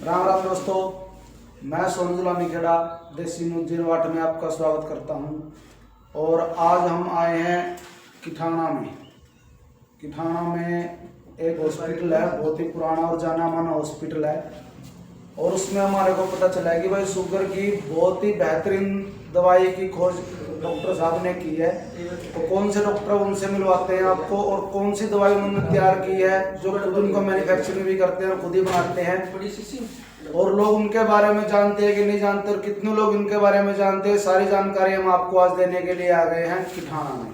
राम राम दोस्तों, मैं सोनू जुलानी खेड़ा देसी न्यूज 08 में आपका स्वागत करता हूं। और आज हम आए हैं किठाना में। किठाना में एक हॉस्पिटल है, बहुत ही पुराना और जाना माना हॉस्पिटल है। और उसमें हमारे को पता चला है कि भाई शुगर की बहुत ही बेहतरीन दवाई की खोज डॉक्टर साहब ने की है। तो कौन से डॉक्टर उनसे मिलवाते हैं आपको, और कौन सी दवाई उन्होंने तैयार की है जो खुद उनको मैन्युफैक्चरिंग भी करते हैं और खुद ही बनाते हैं। और लोग उनके बारे में जानते हैं कि नहीं जानते, और कितने लोग इनके बारे में जानते हैं, सारी जानकारी हम आपको आज देने के लिए आ गए हैं किठाना में।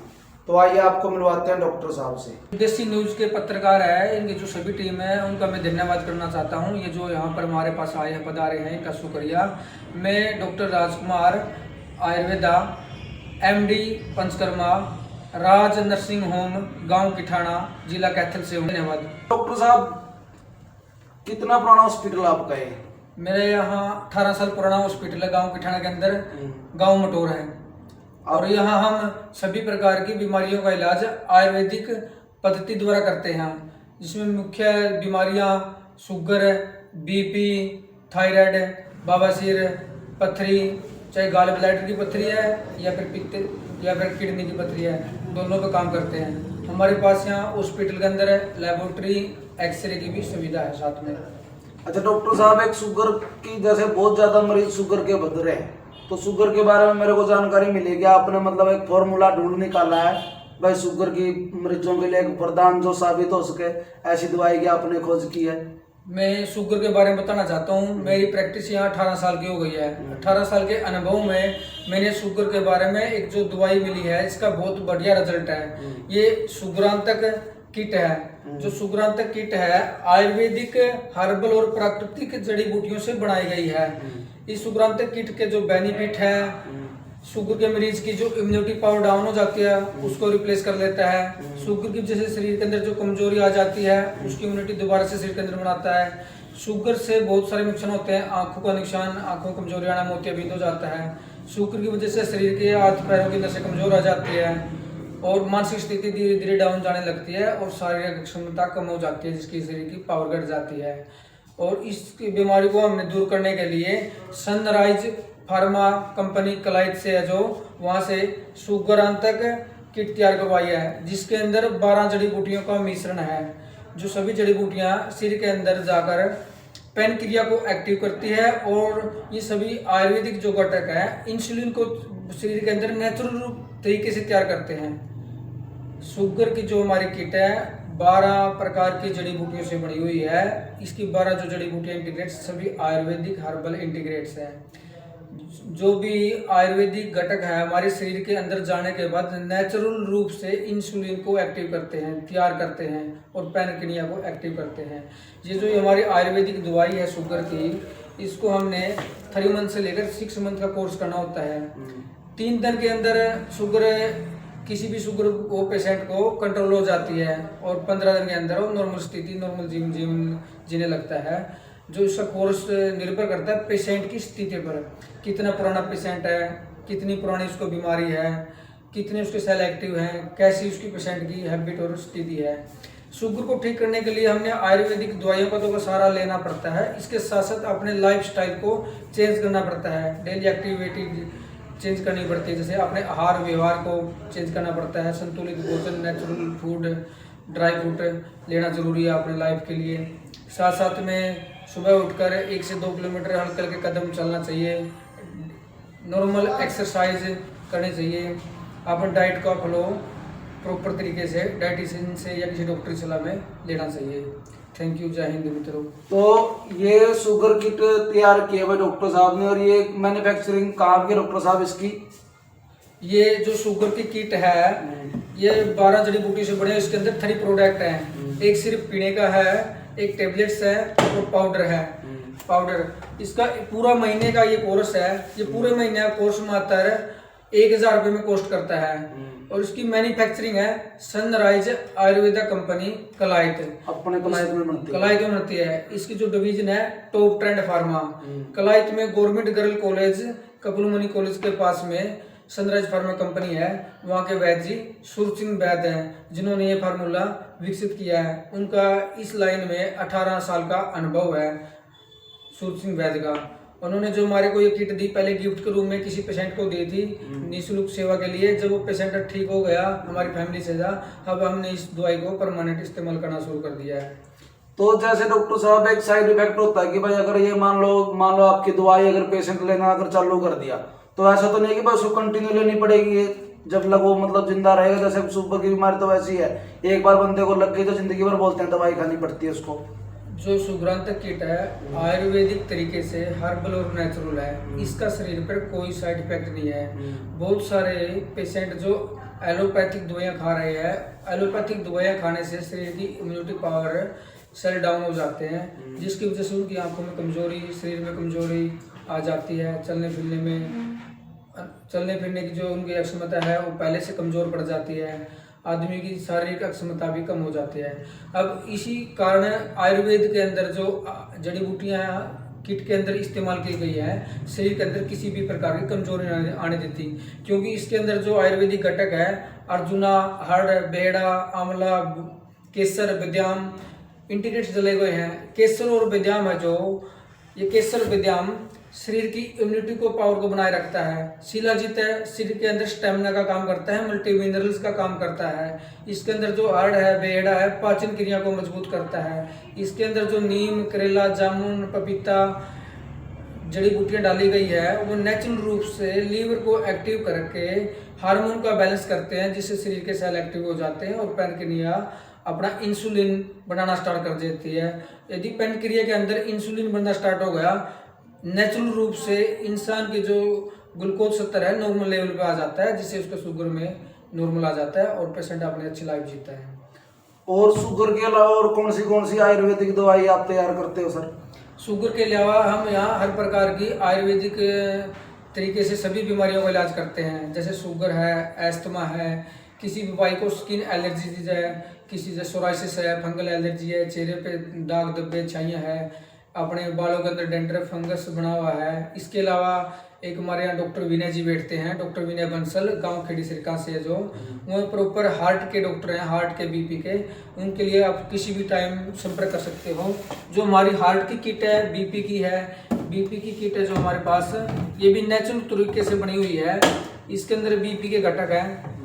तो आइए आपको मिलवाते हैं डॉक्टर साहब से। देसी न्यूज के पत्रकार है, इनकी जो सभी टीम है उनका मैं धन्यवाद करना चाहता हूं। ये जो यहाँ पर हमारे पास आए हैं, पधारे हैं, इनका शुक्रिया। मैं डॉक्टर राजकुमार, आयुर्वेदा, MD पंचकर्मा, राज नर्सिंग होम, गांव किठाना, जिला कैथल से हूँ। धन्यवाद। डॉक्टर साहब, कितना पुराना हॉस्पिटल आपका है? मेरे यहाँ 18 साल पुराना हॉस्पिटल है, गांव किठाना के अंदर, गांव मटोर है। और यहाँ हम सभी प्रकार की बीमारियों का इलाज आयुर्वेदिक पद्धति द्वारा करते हैं, जिसमें मुख्य बीमारियाँ शुगर, BP, थायराइड, बवासीर, पथरी, चाहे गाल ब्लैडर की पथरी है या फिर पित्त या फिर किडनी की पथरी है, दोनों पे काम करते हैं। हमारे पास यहाँ हॉस्पिटल के अंदर लेबोरेटरी, एक्सरे की भी सुविधा है साथ में। अच्छा डॉक्टर साहब, एक शुगर की जैसे बहुत ज्यादा मरीज शुगर के बदरे हैं, तो शुगर के बारे में मेरे को जानकारी मिलेगी। आपने मतलब एक फॉर्मूला ढूंढ निकाला है भाई शुगर की मरीजों के लिए एक वरदान जो साबित हो सके, ऐसी दवाई की आपने खोज की है। मैं शुगर के बारे में बताना चाहता हूँ। मेरी प्रैक्टिस यहाँ 18 साल की हो गई है। 18 साल के अनुभव में मैंने शुगर के बारे में एक जो दवाई मिली है, इसका बहुत बढ़िया रिजल्ट है। ये शुगरांतक किट है। जो शुगरांतक किट है आयुर्वेदिक, हर्बल और प्राकृतिक जड़ी बूटियों से बनाई गई है। इस शुगरांतक किट के जो बेनिफिट है, शुगर के मरीज की जो इम्यूनिटी पावर डाउन हो जाती है उसको रिप्लेस कर लेता है। शुगर की वजह से शरीर के अंदर जो कमजोरी आ जाती है उसकी इम्यूनिटी दोबारा से शरीर के अंदर बनाता है। शुगर से बहुत सारे नुकसान होते हैं, आंखों का नुकसान, आंखों को कमजोरी आना, मोतियाबिंद हो जाता है। शुगर की वजह से शरीर के हाथ पैरों की नसें कमजोर आ जाती है और मानसिक स्थिति धीरे धीरे डाउन जाने लगती है और शारीरिक क्षमता कम हो जाती है, जिसकी शरीर की पावर घट जाती है। और इस बीमारी को हमने दूर करने के लिए सनराइज फार्मा कंपनी कलाइट से है, जो वहाँ से शुगरांतक किट तैयार करवाई है, जिसके अंदर 12 जड़ी बूटियों का मिश्रण है। जो सभी जड़ी बूटियाँ शरीर के अंदर जाकर पेन क्रिया को एक्टिव करती है और ये सभी आयुर्वेदिक जो घटक है इंसुलिन को शरीर के अंदर नेचुरल तरीके से तैयार करते हैं। शुगर की जो हमारी किट है 12 प्रकार की जड़ी बूटियों से बनी हुई है। इसकी 12 जो जड़ी बूटियाँ इंटीग्रेट्स सभी आयुर्वेदिक हर्बल इंटीग्रेट्स हैं। जो भी आयुर्वेदिक घटक है हमारे शरीर के अंदर जाने के बाद नेचुरल रूप से इंसुलिन को एक्टिव करते हैं, तैयार करते हैं और पैनक्रिया को एक्टिव करते हैं। ये जो हमारी आयुर्वेदिक दवाई है शुगर की, इसको हमने 3 मंथ से लेकर 6 मंथ का कोर्स करना होता है। 3 दिन के अंदर शुगर, किसी भी शुगर वो पेशेंट को कंट्रोल हो जाती है और 15 दिन के अंदर वो नॉर्मल स्थिति, नॉर्मल जीवन जीने लगता है। जो इसका कोर्स निर्भर करता है पेशेंट की स्थिति पर, कितना पुराना पेशेंट है, कितनी पुरानी उसको बीमारी है, कितने उसके सेल एक्टिव हैं, कैसी उसकी पेशेंट की हैबिट और स्थिति है। शुगर को ठीक करने के लिए हमने आयुर्वेदिक दवाइयों का तो सहारा लेना पड़ता है, इसके साथ साथ अपने लाइफ स्टाइल को चेंज करना पड़ता है। डेली एक्टिविटी चेंज करनी पड़ती है, जैसे अपने आहार व्यवहार को चेंज करना पड़ता है। संतुलित भोजन, नेचुरल फूड, ड्राई फ्रूट लेना जरूरी है अपने लाइफ के लिए। साथ साथ में सुबह उठकर 1 से 2 किलोमीटर हल्के हल्के कदम चलना चाहिए। नॉर्मल एक्सरसाइज करनी चाहिए। अपने डाइट का फॉलो प्रॉपर तरीके से डाइटिशियन से या किसी डॉक्टर की सलाह में लेना चाहिए। Thank you. जय हिंद मित्रों। तो ये शुगर किट तैयार किए हुए डॉक्टर साहब ने, और ये मैन्युफैक्चरिंग कहाँ की डॉक्टर साहब इसकी? ये जो शुगर की किट है ये 12 जड़ी बूटी से बने, इसके अंदर 3 प्रोडक्ट हैं। एक सिर्फ पीने का है, एक टेबलेट्स है और पाउडर है। पाउडर इसका पूरा महीने का ये कोर्स है। ये पूरे महीने का कोर्स मात्र 1000 रुपये में कॉस्ट करता है। और इसकी मैन्युफैक्चरिंग है सनराइज आयुर्वेदा कंपनी कलाइट, अपने कलाइट में बनती है। इसकी जो डिवीजन है टॉप ट्रेंड फार्मा। कलाइट में government girl college, Kapilmuni college के पास में सनराइज फार्मा कंपनी है। वहाँ के वैद्य जी सुरसिंह वैद्य हैं, जिन्होंने ये फार्मूला विकसित किया है। उनका इस लाइन में 18 साल का अनुभव है। सूरज सिंह वैद्य का। उन्होंने जो हमारे को ये किट दी, पहले गिफ्ट के रूप में किसी पेशेंट को दी थी निःशुल्क सेवा के लिए। जब वो पेशेंट ठीक हो गया हमारी फैमिली से था, अब हमने इस दवाई को परमानेंट इस्तेमाल करना शुरू कर दिया है। तो जैसे डॉक्टर साहब एक साइड इफेक्ट होता है कि भाई अगर ये मान लो आपकी दवाई अगर पेशेंट लेना अगर चालू कर दिया तो ऐसा तो नहीं कि भाई उसको कंटिन्यू लेनी पड़ेगी जब लग वो मतलब जिंदा रहेगा। जैसे शुगर की बीमारी तो वैसी है, एक बार बंदे को लग गई तो जिंदगी भर बोलते हैं दवाई खानी पड़ती है उसको। जो सुग्रांतक किट है आयुर्वेदिक तरीके से हर्बल और नेचुरल है, इसका शरीर पर कोई साइड इफेक्ट नहीं है। बहुत सारे पेशेंट जो एलोपैथिक दवाइयाँ खा रहे हैं, एलोपैथिक दवाइयाँ खाने से शरीर की इम्यूनिटी पावर सेल डाउन हो जाते हैं, जिसकी वजह से उनकी आंखों में कमजोरी, शरीर में कमजोरी आ जाती है। चलने फिरने की जो उनकी अक्षमता है वो पहले से कमजोर पड़ जाती है। आदमी की शारीरिक अक्षमता भी कम हो जाती है। अब इसी कारण आयुर्वेद के अंदर जो जड़ी बूटियाँ किट के अंदर इस्तेमाल की गई है, शरीर के अंदर किसी भी प्रकार की कमजोरी नहीं आने देती, क्योंकि इसके अंदर जो आयुर्वेदिक घटक है अर्जुना, हड़, बेड़ा, आंवला, केसर, बादाम इंटीग्रेट डले हुए हैं। केसर और बादाम है जो ये केसर बादाम शरीर की इम्यूनिटी को पावर को बनाए रखता है। शिलाजीत है, शरीर के अंदर स्टेमिना का काम करता है, मल्टी मिनरल्स का काम करता है। इसके अंदर जो हड़ है, बेड़ा है, पाचन क्रिया को मजबूत करता है। इसके अंदर जो नीम, करेला, जामुन, पपीता जड़ी बूटियां डाली गई है वो नेचुरल रूप से लीवर को एक्टिव करके हार्मोन का बैलेंस करते हैं, जिससे शरीर के सेल एक्टिव हो जाते हैं और पैनक्रिया अपना इंसुलिन बनाना स्टार्ट कर देती है। यदि पैनक्रिया के अंदर इंसुलिन बनना स्टार्ट हो गया, नेचुरल रूप से इंसान की जो ग्लूकोज स्तर है नॉर्मल लेवल पे आ जाता है, जिससे उसका शुगर में नॉर्मल आ जाता है और पेशेंट अपनी अच्छी लाइफ जीता है। और शुगर के अलावा और कौन सी आयुर्वेदिक दवाई आप तैयार करते हो सर? शुगर के अलावा हम यहाँ हर प्रकार की आयुर्वेदिक तरीके से सभी बीमारियों का इलाज करते हैं। जैसे शुगर है, एस्थमा है, किसी भी भाई को स्किन एलर्जी है, किसी से सोराइसिस है, फंगल एलर्जी है, चेहरे पे दाग धब्बे छाइयाँ है, अपने बालों के अंदर डेंड्रफ फंगस बना हुआ है। इसके अलावा एक हमारे यहाँ डॉक्टर विनय जी बैठते हैं, डॉक्टर विनय बंसल, गांव खेड़ी सिरका से है, जो वो प्रॉपर हार्ट के डॉक्टर हैं, हार्ट के बीपी के। उनके लिए आप किसी भी टाइम संपर्क कर सकते हो। जो हमारी हार्ट की किट है, बीपी की है, बीपी की किट है जो हमारे पास, ये भी नेचुरल तरीके से बनी हुई है। इसके अंदर बीपी के घटक हैं।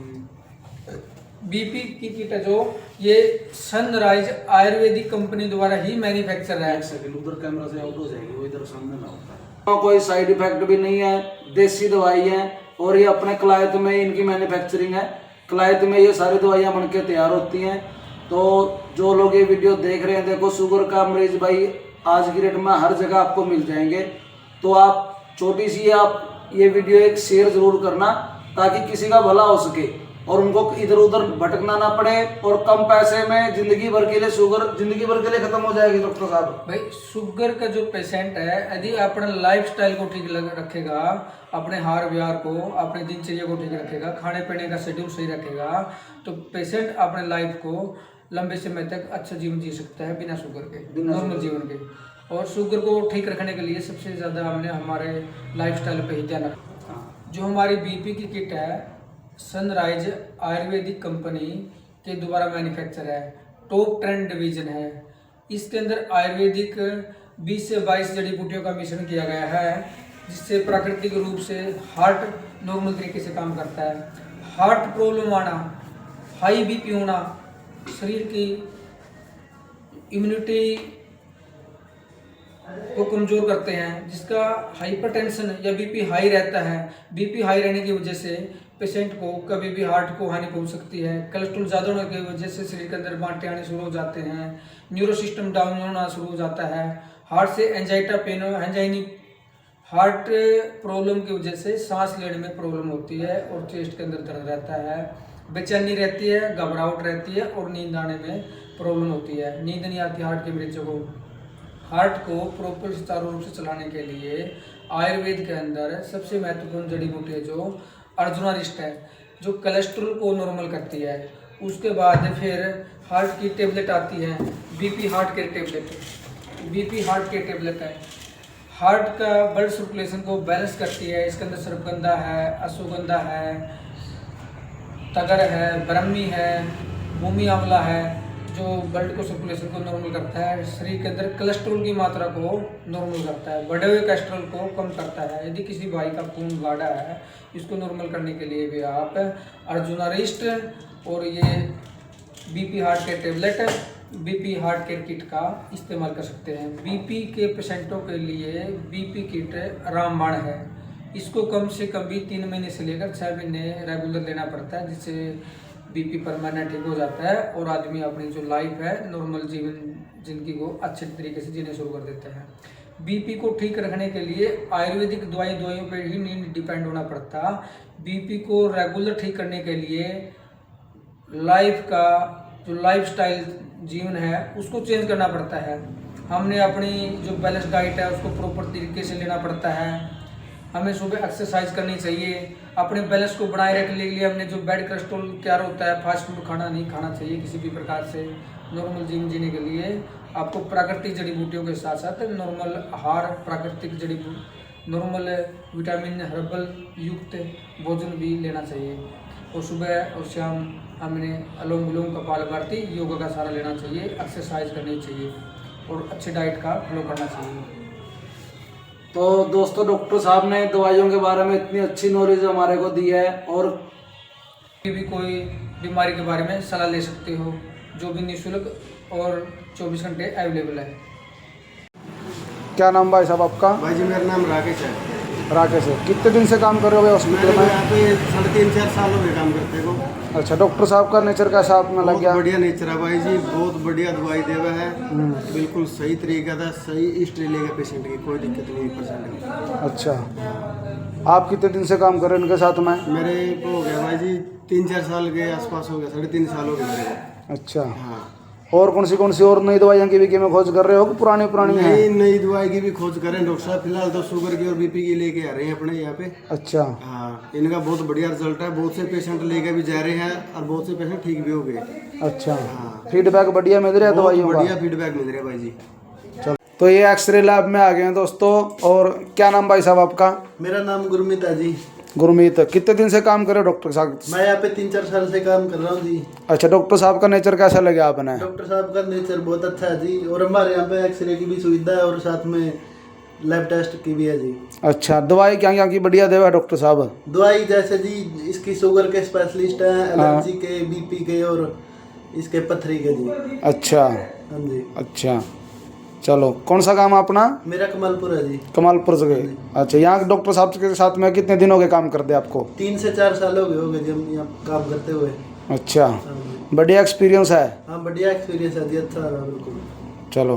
बीपी की किट है जो ये सनराइज आयुर्वेदिक कंपनी द्वारा ही मैन्युफैक्चर है। उधर कैमरा से आउट हो जाएगी, वो इधर सामने ना होता है। कोई साइड इफेक्ट भी नहीं है, देसी दवाई है और ये अपने कलायत में इनकी मैन्युफैक्चरिंग है। कलायत में ये सारी दवाइयाँ बनके तैयार होती हैं। तो जो लोग ये वीडियो देख रहे हैं, देखो शुगर का मरीज भाई आज की डेट में हर जगह आपको मिल जाएंगे। तो आप छोटी सी आप ये वीडियो एक शेयर जरूर करना ताकि किसी का भला हो सके और उनको इधर उधर भटकना ना पड़े और कम पैसे में जिंदगी भर के लिए शुगर जिंदगी भर के लिए खत्म हो जाएगी। डॉक्टर साहब भाई शुगर का जो पेशेंट है यदि अपने लाइफस्टाइल को ठीक रखेगा, अपने हार व्यवहार को, अपने दिनचर्या को ठीक रखेगा, खाने पीने का शेड्यूल सही रखेगा, तो पेशेंट अपने लाइफ को लंबे समय तक अच्छा जीवन जी सकता है बिना शुगर के, नॉर्मल जीवन के। और शुगर को ठीक रखने के लिए सबसे ज़्यादा हमने हमारे लाइफस्टाइल पे ही ध्यान रखा। जो हमारी बीपी की किट है सनराइज आयुर्वेदिक कंपनी के द्वारा मैन्युफैक्चर है, टॉप 10 डिवीजन है। इसके अंदर आयुर्वेदिक 20 से 22 जड़ी बूटियों का मिश्रण किया गया है, जिससे प्राकृतिक रूप से हार्ट नॉर्मल तरीके से काम करता है। हार्ट प्रॉब्लम आना, हाई बीपी होना, शरीर की इम्यूनिटी को कमजोर करते हैं, जिसका हाइपरटेंशन या बीपी हाई रहता है। बीपी हाई रहने की वजह से पेशेंट को कभी भी हार्ट को हानि पहुंच सकती है। कोलेस्ट्रॉल ज़्यादा होने की वजह से शरीर के अंदर बांटे आने शुरू हो जाते हैं, न्यूरो सिस्टम डाउन होना शुरू हो जाता है। हार्ट से एंजाइटा पेन, एंजाइनी हार्ट प्रॉब्लम की वजह से सांस लेने में प्रॉब्लम होती है और चेस्ट के अंदर दर्द रहता है, बेचैनी रहती है, घबराहट रहती है और नींद आने में प्रॉब्लम होती है। नींद नहीं आती हार्ट के मरीजों को। हार्ट को प्रॉपर सुचारू रूप से चलाने के लिए आयुर्वेद के अंदर सबसे महत्वपूर्ण जड़ी बूटी है जो अर्जुना रिस्ट है, जो कोलेस्ट्रॉल को नॉर्मल करती है। उसके बाद फिर हार्ट की टेबलेट आती है, बीपी हार्ट के टेबलेट, बीपी हार्ट के टेबलेट है, हार्ट का ब्लड सर्कुलेशन को बैलेंस करती है। इसके अंदर सर्पगंधा है, अश्वगंधा है, तगर है, ब्रह्मी है, भूमि आंवला है, जो ब्लड को सर्कुलेशन को नॉर्मल करता है, शरीर के अंदर कोलेस्ट्रॉल की मात्रा को नॉर्मल करता है, बढ़े हुए कोलेस्ट्रॉल को कम करता है। यदि किसी भाई का खून गाढ़ा है, इसको नॉर्मल करने के लिए भी आप अर्जुनारिस्ट और ये BP heart care tablet, BP heart care kit का इस्तेमाल कर सकते हैं। बीपी के पेशेंटों के लिए बीपी किट रामबाण है। इसको कम से कम भी 3 महीने से लेकर 6 महीने रेगुलर लेना पड़ता है, जिससे बीपी परमानेंट ठीक हो जाता है और आदमी अपनी जो लाइफ है नॉर्मल जिंदगी को अच्छे तरीके से जीने शुरू कर देते हैं। बीपी को ठीक रखने के लिए आयुर्वेदिक दवाइयों पर ही नहीं डिपेंड होना पड़ता। बीपी को रेगुलर ठीक करने के लिए लाइफ का जो लाइफस्टाइल जीवन है उसको चेंज करना पड़ता है। हमने अपनी जो बैलेंस डाइट है उसको प्रॉपर तरीके से लेना पड़ता है। हमें सुबह एक्सरसाइज करनी चाहिए। अपने बैलेंस को बनाए रखने के लिए हमने जो बैड कोलेस्ट्रॉल तैयार होता है, फास्ट फूड खाना नहीं खाना चाहिए किसी भी प्रकार से। नॉर्मल जीवन जीने के लिए आपको प्राकृतिक जड़ी बूटियों के साथ साथ नॉर्मल आहार, प्राकृतिक नॉर्मल विटामिन हर्बल युक्त भोजन भी लेना चाहिए। और सुबह और शाम हमने अनुलोम विलोम, कपालभाति, योगा का सहारा लेना चाहिए, एक्सरसाइज करनी चाहिए और अच्छे डाइट का फॉलो करना चाहिए। तो दोस्तों, डॉक्टर साहब ने दवाइयों के बारे में इतनी अच्छी नॉलेज हमारे को दी है और भी कोई बीमारी के बारे में सलाह ले सकते हो, जो भी निःशुल्क और 24 घंटे अवेलेबल है। क्या नाम भाई साहब आपका? भाई जी, मेरा नाम राकेश है। राकेश है। कितने दिन से काम कर रहे हो हॉस्पिटल मैं में? यहाँ पे 3.5-4 साल हो गए काम करते को। अच्छा, डॉक्टर साहब का नेचर कैसा आप में लग बहुत गया? बढ़िया नेचर है भाई जी, बहुत बढ़िया दवाई देवा है, बिल्कुल सही तरीका था, सही हिस्ट्री लेगा पेशेंट की, कोई दिक्कत नहीं पेशेंट की। अच्छा, आप कितने दिन से काम कर रहे हैं इनके साथ में? मेरे को हो गया भाई जी 3-4 साल के आसपास हो गया, 3.5 साल हो गए मेरे को। अच्छा, हाँ। और कौन सी और नई दवाइयाँ की भी में खोज कर रहे हो कि पुरानी है? नई दवाई की भी खोज करें डॉक्टर साहब। फिलहाल तो शुगर की और बीपी की लेके आ रहे हैं अपने यहाँ पे। अच्छा। हाँ, इनका बहुत बढ़िया रिजल्ट है, बहुत से पेशेंट लेके भी जा रहे हैं और बहुत से पेशेंट ठीक भी हो गए। अच्छा, हाँ। फीडबैक बढ़िया मिल रहा है दवाइयों का? बढ़िया फीडबैक मिल रहा है भाई जी। चलो, तो ये एक्सरे लैब में आ गए हैं दोस्तों। और क्या नाम भाई साहब आपका? मेरा नाम गुरमीत है जी। गुरमीत, कितने दिन से काम कर रहे हो डॉक्टर साहब? मैं यहाँ पे 3-4 साल से काम कर रहा हूँ जी। अच्छा, डॉक्टर साहब का नेचर कैसा लगा आपने? डॉक्टर साहब का नेचर बहुत अच्छा है जी, और हमारे यहाँ पे एक्सरे की भी सुविधा है और साथ में लैब टेस्ट की भी है जी। अच्छा, दवाई क्या की बढ़िया देवा डॉक्टर साहब? दवाई जैसे जी इसकी शुगर के स्पेशलिस्ट हैं, एलर्जी के, बीपी के और इसके पथरी के जी। अच्छा। हाँ जी। अच्छा, चलो, कौन सा काम अपना? मेरा कमालपुर है जी। कमालपुर से गए? अच्छा, यहाँ डॉक्टर साहब के साथ में कितने दिन हो गए काम करते आपको? 3 से 4 साल हो गए जी हम यहाँ काम करते हुए। अच्छा, हाँ जी। बढ़िया एक्सपीरियंस है? हाँ, बढ़िया एक्सपीरियंस है जी, अच्छा है बिल्कुल। चलो।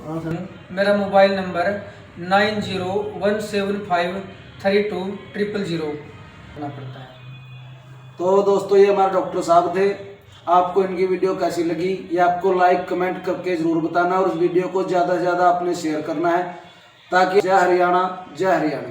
हाँ सर। मेरा मोबाइल नंबर 9017532000 करना पड़ता है। तो दोस्तों, ये हमारे डॉक्टर साहब थे। आपको इनकी वीडियो कैसी लगी ये आपको लाइक कमेंट करके जरूर बताना और इस वीडियो को ज़्यादा से ज़्यादा आपने शेयर करना है, ताकि जय हरियाणा, जय हरियाणा।